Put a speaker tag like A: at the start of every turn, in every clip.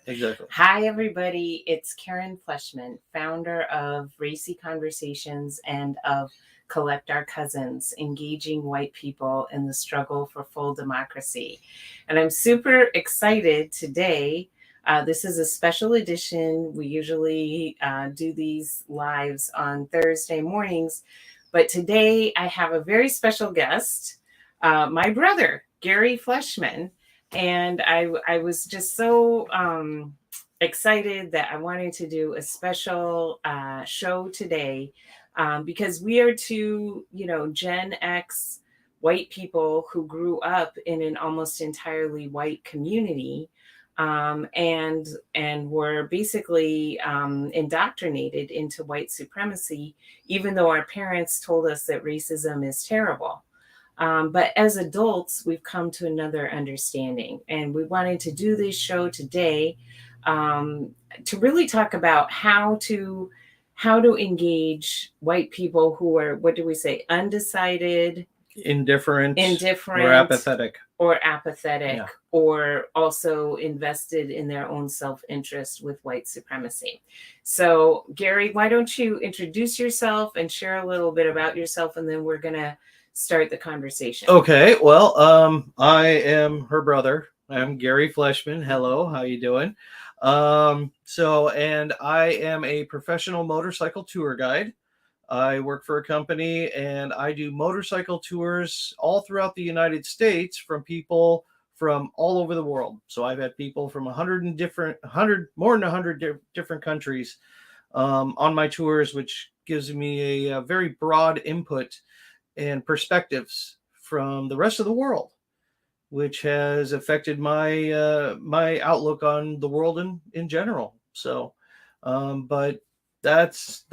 A: Exactly.
B: Hi, everybody. It's Karen Fleshman, founder of Racy Conversations and of Collect Our Cousins, engaging white people in the struggle for full democracy. And I'm super excited today. This is a special edition. We usually do these lives on Thursday mornings, but today I have a very special guest, my brother, Gary Fleshman. And I was just so excited that I wanted to do a special show today because we are two, Gen X white people who grew up in an almost entirely white community, and were basically indoctrinated into white supremacy, even though our parents told us that racism is terrible. But as adults, we've come to another understanding, and we wanted to do this show today um, to really talk about how to engage white people who are, what do we say, undecided,
A: Indifferent,
B: indifferent,
A: or apathetic.
B: Yeah. Or also invested in their own self-interest with white supremacy. So, Gary, why don't you introduce yourself and share a little bit about yourself, and then we're gonna start the conversation.
A: Okay, well, I am her brother. I'm Gary Fleshman. Hello, how you doing? And I am a professional motorcycle tour guide. I work for a company and I do motorcycle tours all throughout the United States from people from all over the world. So I've had people from 100 more than 100 different countries on my tours, which gives me a very broad input and perspectives from the rest of the world, which has affected my outlook on the world in general. So, but that's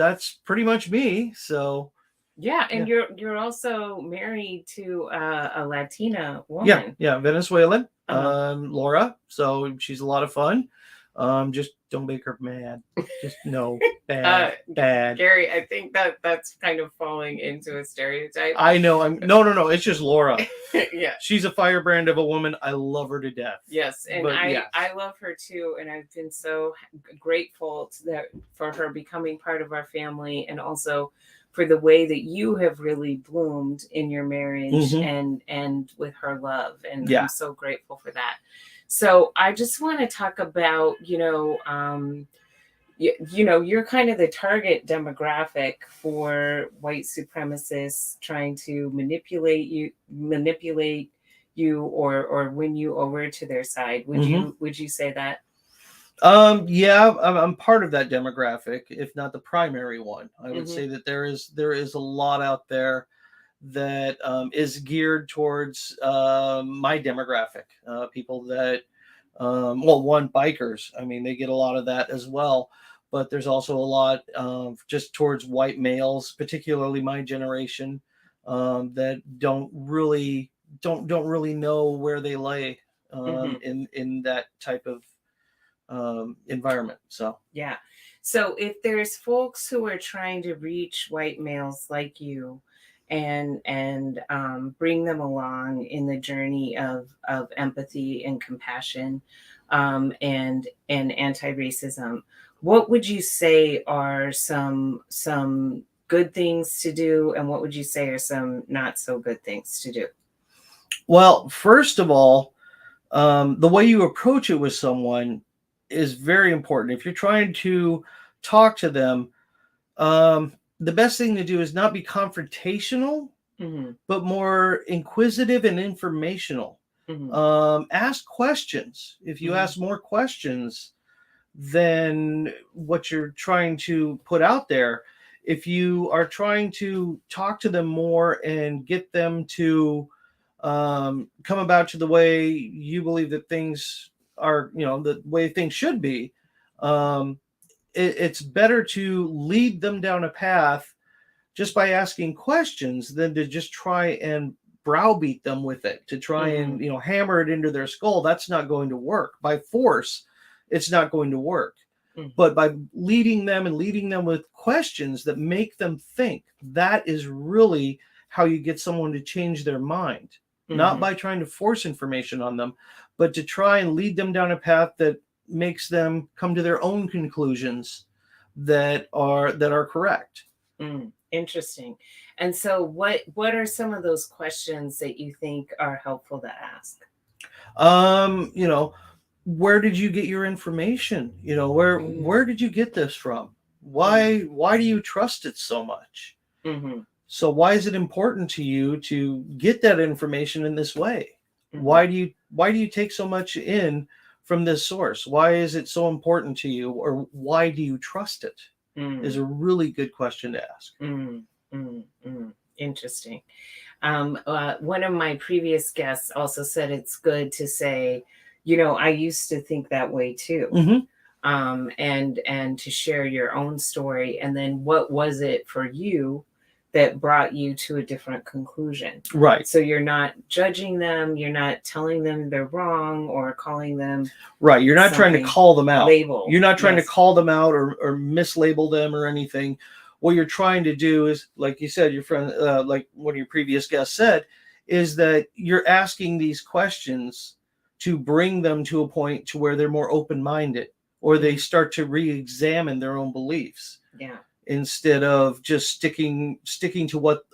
A: pretty much me. So
B: Yeah, and you're also married to a Latina woman.
A: Yeah, Venezuelan,
B: Uh-huh.
A: Laura. So she's a lot of fun. Just don't make her mad. Just no, bad, bad.
B: Gary, I think that's kind of falling into a stereotype.
A: I know. No. It's just Laura.
B: Yeah.
A: She's a firebrand of a woman. I love her to death.
B: Yes, and I love her too, and I've been so grateful for her becoming part of our family, and also for the way that you have really bloomed in your marriage and with her love, and I'm so grateful for that. So I just want to talk about, you're kind of the target demographic for white supremacists trying to manipulate you or win you over to their side. Would you say that?
A: Yeah, I'm part of that demographic, if not the primary one. I would say that there is a lot out there that is geared towards my demographic, people that bikers. I mean, they get a lot of that as well, but there's also a lot just towards white males, particularly my generation, that don't really know where they lay in that type of environment. So
B: yeah. So if there's folks who are trying to reach white males like you and bring them along in the journey of empathy and compassion, and anti-racism, what would you say are some good things to do, and what would you say are some not so good things to do?
A: Well, first of all, the way you approach it with someone is very important. If you're trying to talk to them, the best thing to do is not be confrontational, but more inquisitive and informational. Ask questions. If you ask more questions than what you're trying to put out there, if you are trying to talk to them more and get them to come about to the way you believe that things are, the way things should be, it's better to lead them down a path just by asking questions than to just try and browbeat them with it, to try and hammer it into their skull. That's not going to work. By force, it's not going to work. But by leading them with questions that make them think, that is really how you get someone to change their mind. Not by trying to force information on them, but to try and lead them down a path that makes them come to their own conclusions that are correct.
B: Interesting. And so what are some of those questions that you think are helpful to ask?
A: You know, where did you get your information? You know, where did you get this from? Why do you trust it so much?
B: Mm-hmm.
A: So why is it important to you to get that information in this way?
B: Mm-hmm.
A: Why do you take so much in from this source? Why is it so important to you, or why do you trust it? Is a really good question to ask.
B: Interesting. One of my previous guests also said it's good to say, you know, I used to think that way too.
A: Mm-hmm.
B: And to share your own story, and then what was it for you that brought you to a different conclusion?
A: Right.
B: So you're not judging them, you're not telling them they're wrong or calling them
A: right. You're not trying to call them out.
B: Label.
A: You're not trying to call them out or mislabel them or anything. What you're trying to do is, like you said, your friend, like one of your previous guests said, is that you're asking these questions to bring them to a point to where they're more open-minded, or they start to re-examine their own beliefs.
B: Yeah.
A: Instead of just sticking to what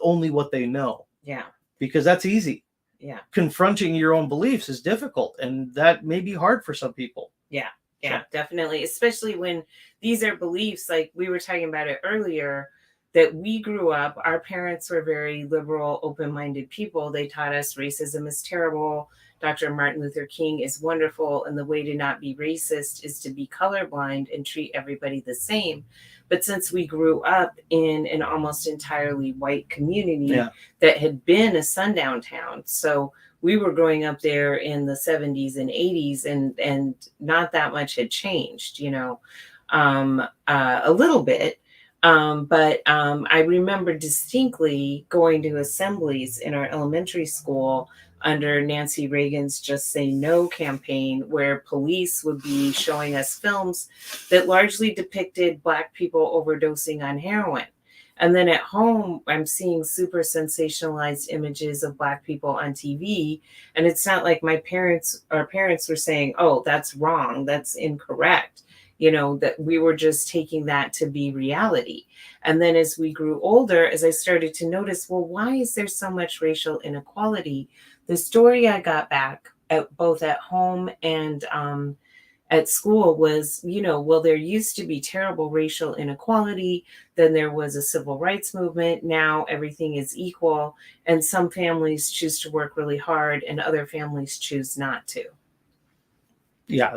A: they know.
B: Yeah.
A: Because that's easy.
B: Yeah.
A: Confronting your own beliefs is difficult, and that may be hard for some people.
B: Yeah. Yeah, so. Definitely. Especially when these are beliefs, like we were talking about it earlier, that we grew up, our parents were very liberal, open-minded people. They taught us racism is terrible. Dr. Martin Luther King is wonderful. And the way to not be racist is to be colorblind and treat everybody the same. But since we grew up in an almost entirely white community that had been a sundown town, so we were growing up there in the 70s and 80s, and not that much had changed, you know, a little bit. But I remember distinctly going to assemblies in our elementary school under Nancy Reagan's Just Say No campaign, where police would be showing us films that largely depicted Black people overdosing on heroin. And then at home, I'm seeing super sensationalized images of Black people on TV. And it's not like our parents were saying, oh, that's wrong, that's incorrect. You know, that we were just taking that to be reality. And then as we grew older, as I started to notice, well, why is there so much racial inequality? The story I got back both at home and at school was, you know, well, there used to be terrible racial inequality. Then there was a civil rights movement. Now everything is equal. And some families choose to work really hard and other families choose not to.
A: Yeah,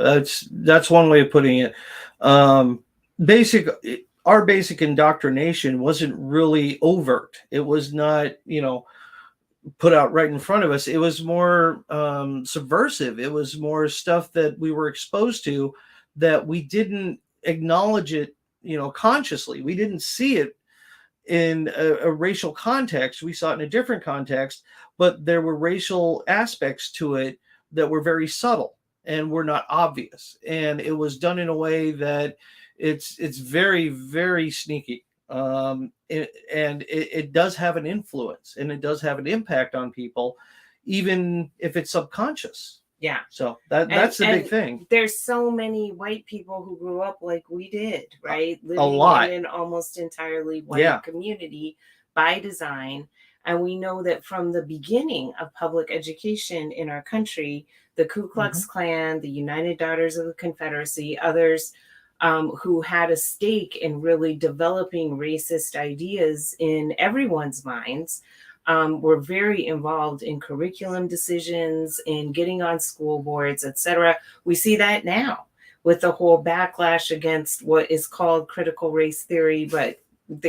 A: that's one way of putting it. Our basic indoctrination wasn't really overt. It was not, you know, put out right in front of us. It was more subversive. It was more stuff that we were exposed to that we didn't acknowledge it, you know, consciously. We didn't see it in a racial context. We saw it in a different context, but there were racial aspects to it that were very subtle and were not obvious. And it was done in a way that it's very, very sneaky. It does have an influence, and it does have an impact on people, even if it's subconscious.
B: Yeah.
A: So that's the big thing.
B: There's so many white people who grew up like we did, right? Living
A: a lot.
B: in an almost entirely white community by design. And we know that from the beginning of public education in our country, the Ku Klux Klan, the United Daughters of the Confederacy, others who had a stake in really developing racist ideas in everyone's minds, were very involved in curriculum decisions, in getting on school boards, etc. We see that now with the whole backlash against what is called critical race theory, but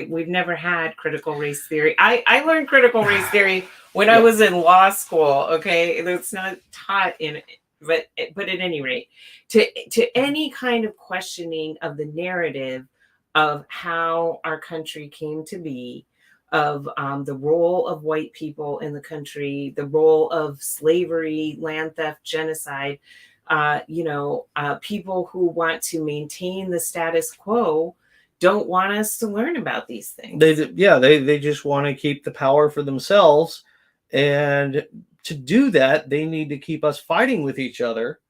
B: we've never had critical race theory. I learned critical race theory when I was in law school. Okay, it's not taught in, but at any rate, to any kind of questioning of the narrative of how our country came to be, of the role of white people in the country, the role of slavery, land theft, genocide. People who want to maintain the status quo don't want us to learn about these things.
A: They just want to keep the power for themselves, and to do that, they need to keep us fighting with each other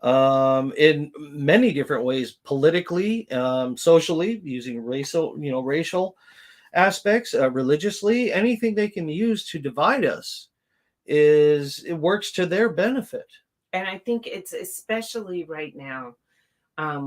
A: in many different ways, politically, socially, using racial aspects, religiously, anything they can use to divide us it works to their benefit.
B: And I think it's especially right now,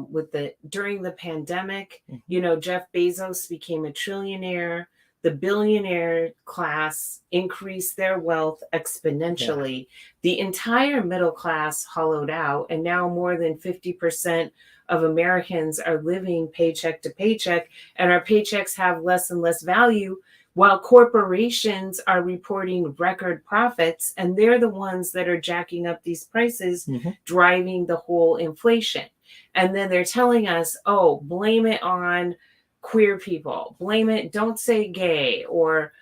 B: with during the pandemic,
A: Mm-hmm.
B: Jeff Bezos became a trillionaire. The billionaire class increased their wealth exponentially.
A: Yeah.
B: The entire middle class hollowed out, and now more than 50% of Americans are living paycheck to paycheck, and our paychecks have less and less value, while corporations are reporting record profits, and they're the ones that are jacking up these prices,
A: Mm-hmm.
B: driving the whole inflation. And then they're telling us, oh, blame it on queer people, blame it, don't say gay, or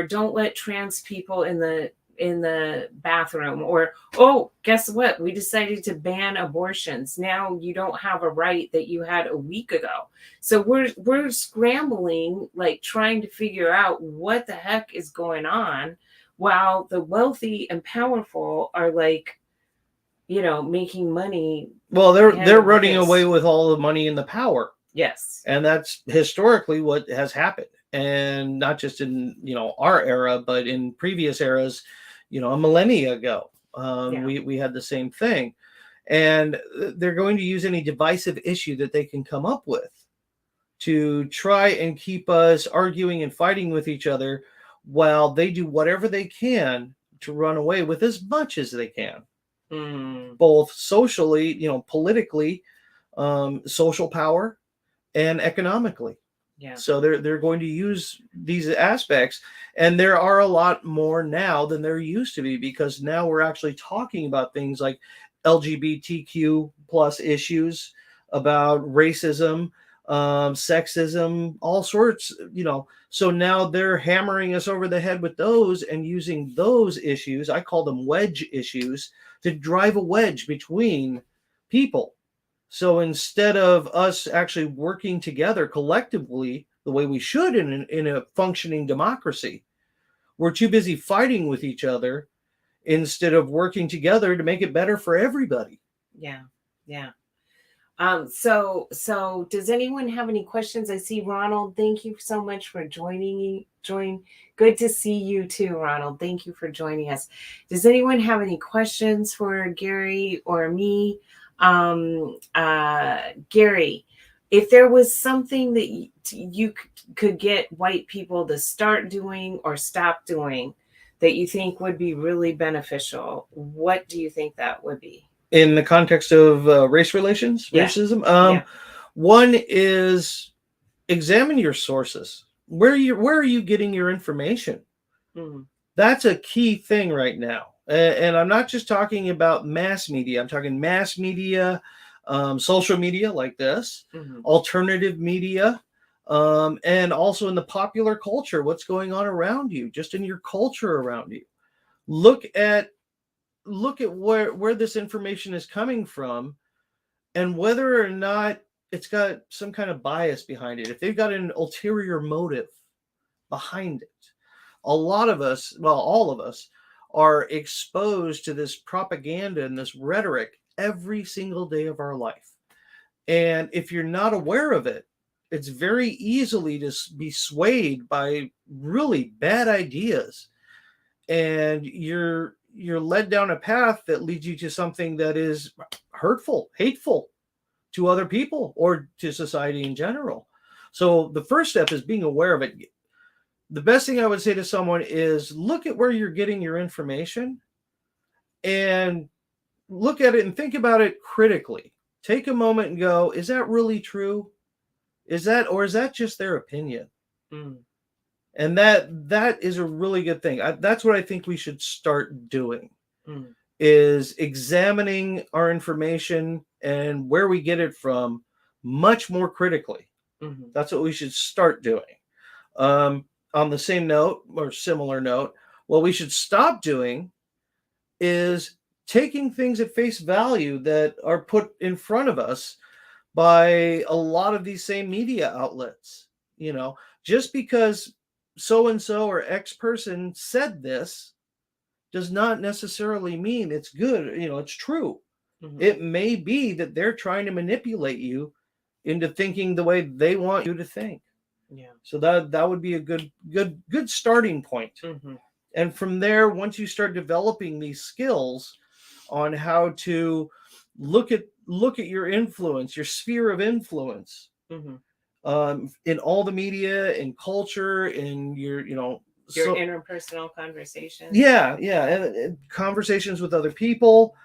B: don't let trans people in the bathroom, or, oh, guess what, we decided to ban abortions, now you don't have a right that you had a week ago. So we're scrambling, like trying to figure out what the heck is going on, while the wealthy and powerful are like, making money.
A: Well, they're running away with all the money and the power.
B: Yes.
A: And that's historically what has happened. And not just in, our era, but in previous eras, a millennia ago. We had the same thing. And they're going to use any divisive issue that they can come up with to try and keep us arguing and fighting with each other, while they do whatever they can to run away with as much as they can. Both socially, politically, social power, and economically.
B: Yeah.
A: So they're going to use these aspects, and there are a lot more now than there used to be, because now we're actually talking about things like LGBTQ plus issues, about racism, sexism, all sorts. So now they're hammering us over the head with those and using those issues. I call them wedge issues, to drive a wedge between people. So instead of us actually working together collectively the way we should in a functioning democracy, we're too busy fighting with each other instead of working together to make it better for everybody.
B: Yeah. Yeah. So does anyone have any questions? I see Ronald. Thank you so much for joining. Good to see you too, Ronald. Thank you for joining us. Does anyone have any questions for Gary or me? Gary, if there was something that you could get white people to start doing or stop doing that you think would be really beneficial, what do you think that would be?
A: In the context of race relations, racism, one is examine your sources. Where are you getting your information? That's a key thing right now. And I'm not just talking about mass media. I'm talking mass media, social media like this, alternative media, and also in the popular culture, what's going on around you, just in your culture around you. Look at where this information is coming from, and whether or not it's got some kind of bias behind it. If they've got an ulterior motive behind it. A lot of us, well, all of us, are exposed to this propaganda and this rhetoric every single day of our life. And if you're not aware of it, it's very easily to be swayed by really bad ideas. And you're led down a path that leads you to something that is hurtful, hateful to other people or to society in general. So the first step is being aware of it. The best thing I would say to someone is look at where you're getting your information and look at it and think about it critically. Take a moment and go, is that really true? Is that just their opinion? And that is a really good thing. That's what I think we should start doing, is examining our information and where we get it from much more critically. That's what we should start doing. On the same note or similar note, what we should stop doing is taking things at face value that are put in front of us by a lot of these same media outlets. Just because so-and-so or X person said this does not necessarily mean it's good, it's true. It may be that they're trying to manipulate you into thinking the way they want you to think.
B: Yeah.
A: So that would be a good starting point. And from there, once you start developing these skills on how to look at your influence, your sphere of influence, in all the media, in culture, in your
B: interpersonal conversations.
A: Yeah, and conversations with other people.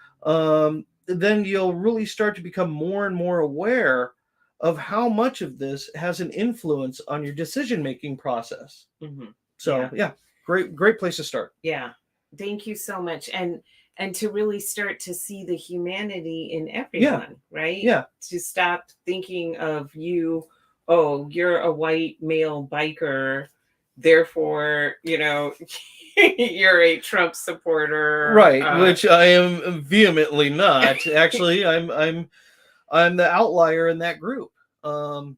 A: Then you'll really start to become more and more aware of how much of this has an influence on your decision-making process. So yeah, great place to start.
B: Yeah, thank you so much. And to really start to see the humanity in everyone, right?
A: Yeah.
B: To stop thinking of you, oh, you're a white male biker, therefore, you're a Trump supporter.
A: Right, which I am vehemently not. Actually, I'm the outlier in that group. And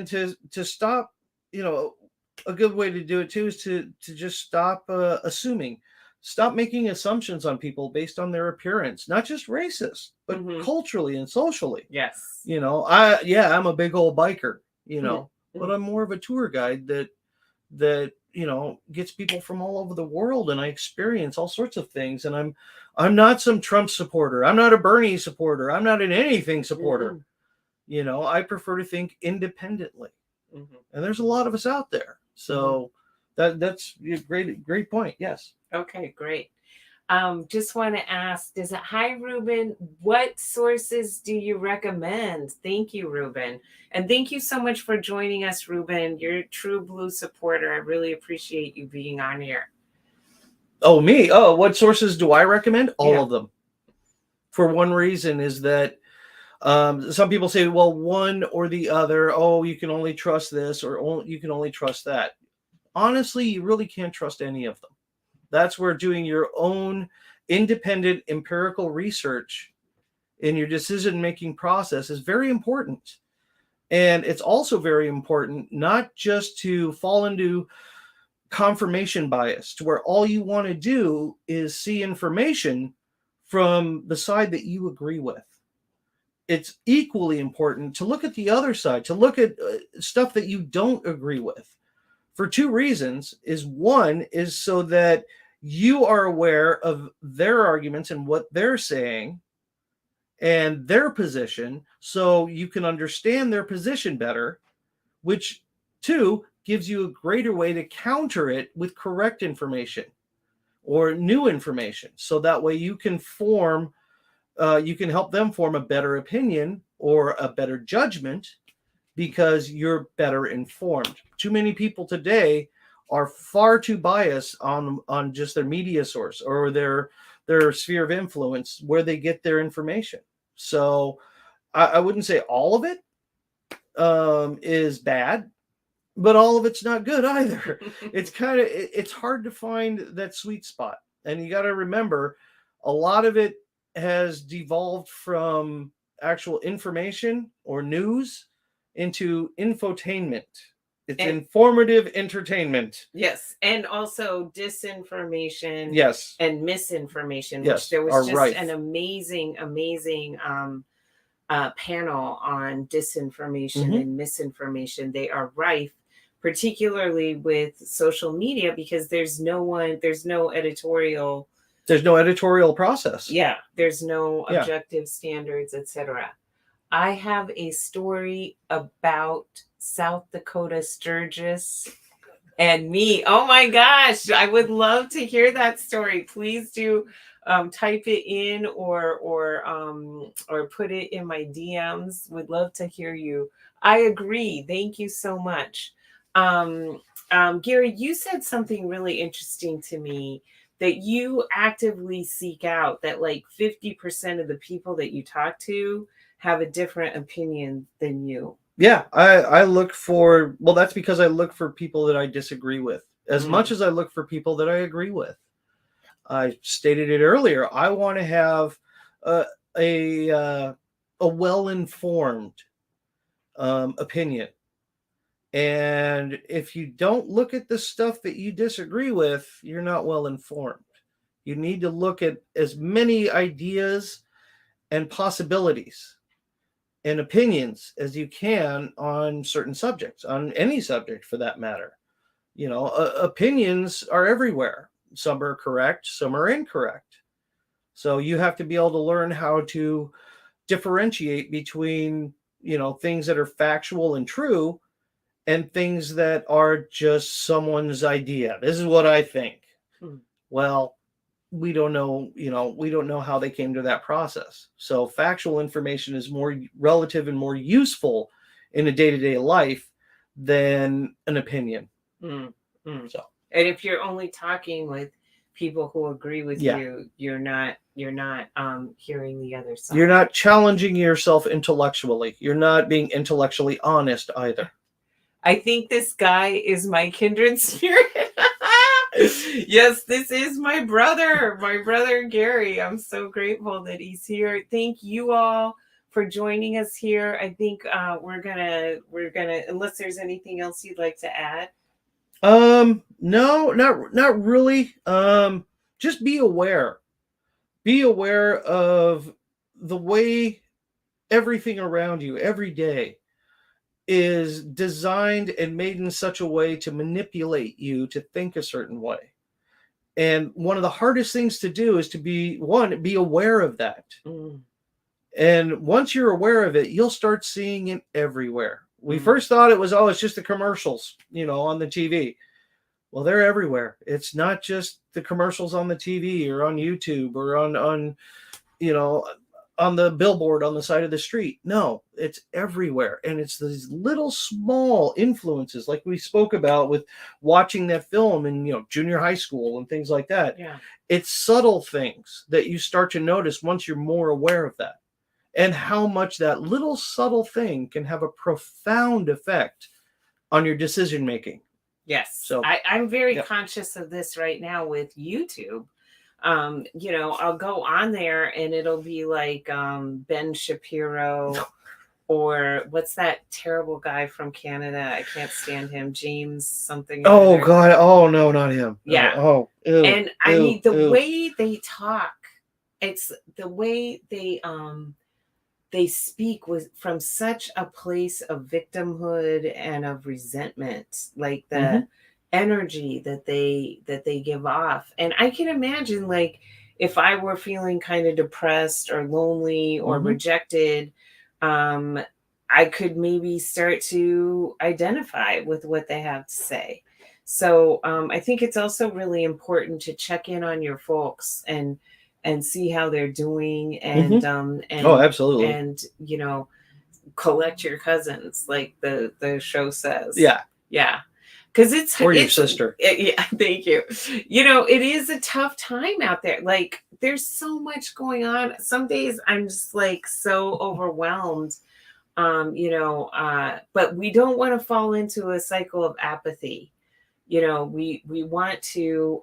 A: to stop, a good way to do it too is to just stop assuming. Stop making assumptions on people based on their appearance, not just racist, but culturally and socially.
B: Yes.
A: I'm a big old biker, but I'm more of a tour guide that gets people from all over the world, and I experience all sorts of things. And I'm not some Trump supporter. I'm not a Bernie supporter. I'm not an anything supporter. I prefer to think independently. And there's a lot of us out there. So that's a great point. Yes.
B: Okay, great. Just want to ask, hi, Ruben, what sources do you recommend? Thank you, Ruben. And thank you so much for joining us, Ruben. You're a true blue supporter. I really appreciate you being on here.
A: Oh, me? Oh, what sources do I recommend? All of them. For one reason is that some people say, well, one or the other, you can only trust this or you can only trust that. Honestly, you really can't trust any of them. That's where doing your own independent empirical research in your decision-making process is very important. And it's also very important not just to fall into confirmation bias, to where all you want to do is see information from the side that you agree with. It's equally important to look at the other side, to look at stuff that you don't agree with. For two reasons. One is so that you are aware of their arguments and what they're saying and their position, so you can understand their position better, which two gives you a greater way to counter it with correct information or new information. So that way you can help them form a better opinion or a better judgment because you're better informed. Too many people today are far too biased on just their media source or their sphere of influence where they get their information. So I wouldn't say all of it is bad, but all of it's not good either. It's hard to find that sweet spot. And you got to remember, a lot of it has devolved from actual information or news into infotainment. It's informative entertainment.
B: Yes. And also disinformation.
A: Yes.
B: And misinformation.
A: Yes.
B: Which there was just an amazing panel on disinformation and misinformation. They are rife, particularly with social media, because there's no editorial.
A: There's no editorial process.
B: Yeah. There's no objective standards, etc. I have a story about South Dakota Sturgis and me. Oh my gosh, I would love to hear that story. Please do type it in or put it in my DMs. Would love to hear you. I agree. Thank you so much. Gary, you said something really interesting to me, that you actively seek out, that like 50% of the people that you talk to have a different opinion than you.
A: Yeah, I look for, that's because I look for people that I disagree with as much as I look for people that I agree with. I stated it earlier. I want to have a well-informed opinion. And if you don't look at the stuff that you disagree with, you're not well informed. You need to look at as many ideas and possibilities and opinions as you can on certain subjects, on any subject for that matter. Opinions are everywhere. Some are correct, some are incorrect. So you have to be able to learn how to differentiate between, things that are factual and true and things that are just someone's idea. This is what I think. Well, we don't know, we don't know how they came to that process. So factual information is more relative and more useful in a day-to-day life than an opinion. So,
B: and if you're only talking with people who agree with you, you're not hearing the other side.
A: You're not challenging yourself intellectually. You're not being intellectually honest either.
B: I think this guy is my kindred spirit. Yes, this is my brother Gary. I'm so grateful that he's here. Thank you all for joining us here. I think we're gonna unless there's anything else you'd like to add.
A: No, not really. Just be aware. Be aware of the way everything around you every day is designed and made in such a way to manipulate you to think a certain way. And one of the hardest things to do is to be aware of that. And once you're aware of it, you'll start seeing it everywhere. We first thought it was, it's just the commercials, on the TV. Well, they're everywhere. It's not just the commercials on the TV or on YouTube or on the billboard on the side of the street. No, it's everywhere. And it's these little small influences like we spoke about with watching that film in, junior high school and things like that.
B: Yeah.
A: It's subtle things that you start to notice once you're more aware of that, and how much that little subtle thing can have a profound effect on your decision making.
B: Yes.
A: So
B: I'm very conscious of this right now with YouTube. I'll go on there and it'll be like Ben Shapiro or what's that terrible guy from Canada? I can't stand him. James something.
A: Oh God. Oh no, not him.
B: Yeah.
A: Oh. Ew,
B: and I mean the way they talk, it's the way they speak was from such a place of victimhood and of resentment, like the energy that they give off. And I can imagine, like, if I were feeling kind of depressed or lonely or rejected, I could maybe start to identify with what they have to say. So I think it's also really important to check in on your folks and see how they're doing and
A: absolutely.
B: And collect your cousins like the show says. Yeah, because it's
A: your sister.
B: Yeah, thank you. It is a tough time out there. Like, there's so much going on. Some days I'm just like so overwhelmed. But we don't want to fall into a cycle of apathy. We want to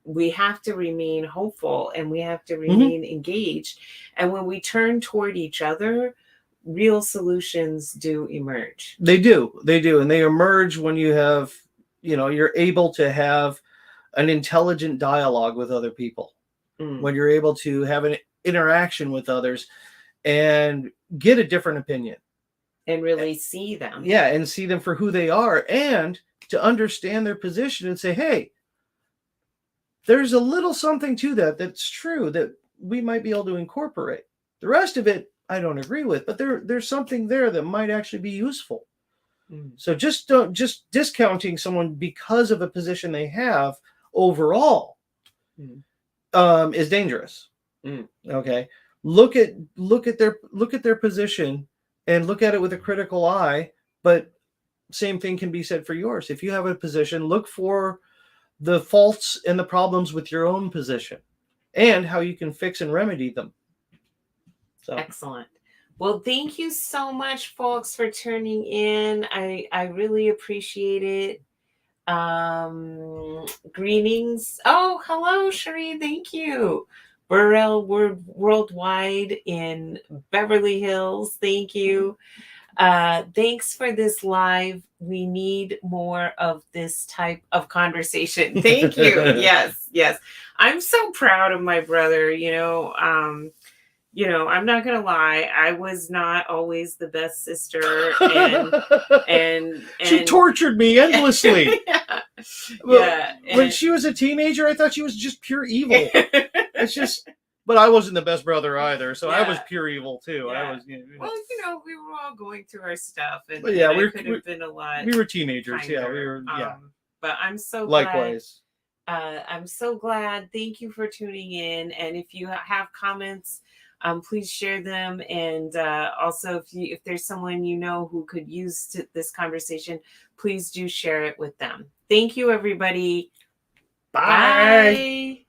B: we have to remain hopeful and we have to remain engaged. And when we turn toward each other, real solutions do emerge.
A: They do. And they emerge when you have, you're able to have an intelligent dialogue with other people, when you're able to have an interaction with others and get a different opinion.
B: And really see them.
A: Yeah, and see them for who they are and to understand their position and say, hey, there's a little something to that's true that we might be able to incorporate. The rest of it, I don't agree with, but there's something there that might actually be useful. So just discounting someone because of a position they have overall is dangerous. Okay. Look at their position and look at it with a critical eye, but same thing can be said for yours. If you have a position, look for the faults and the problems with your own position and how you can fix and remedy them. So
B: excellent. Well, thank you so much, folks, for tuning in. I really appreciate it. Greetings. Oh, hello, Cherie. Thank you. Burrell Worldwide in Beverly Hills. Thank you. Thanks for this live. We need more of this type of conversation. Thank you. Yes. I'm so proud of my brother. I'm not gonna lie, I was not always the best sister, and
A: she tortured me endlessly.
B: yeah.
A: When she was a teenager, I thought she was just pure evil. It's just, but I wasn't the best brother either, so I was pure evil too.
B: Yeah.
A: I was.
B: Well, we were all going through our stuff, and
A: But yeah,
B: we could have been a lot.
A: We were teenagers.
B: Kinder.
A: Yeah, we were. Yeah.
B: But I'm so
A: likewise.
B: Glad. I'm so glad. Thank you for tuning in. And if you have comments, please share them. And also, if there's someone who could use this conversation, please do share it with them. Thank you, everybody.
A: Bye.
B: Bye.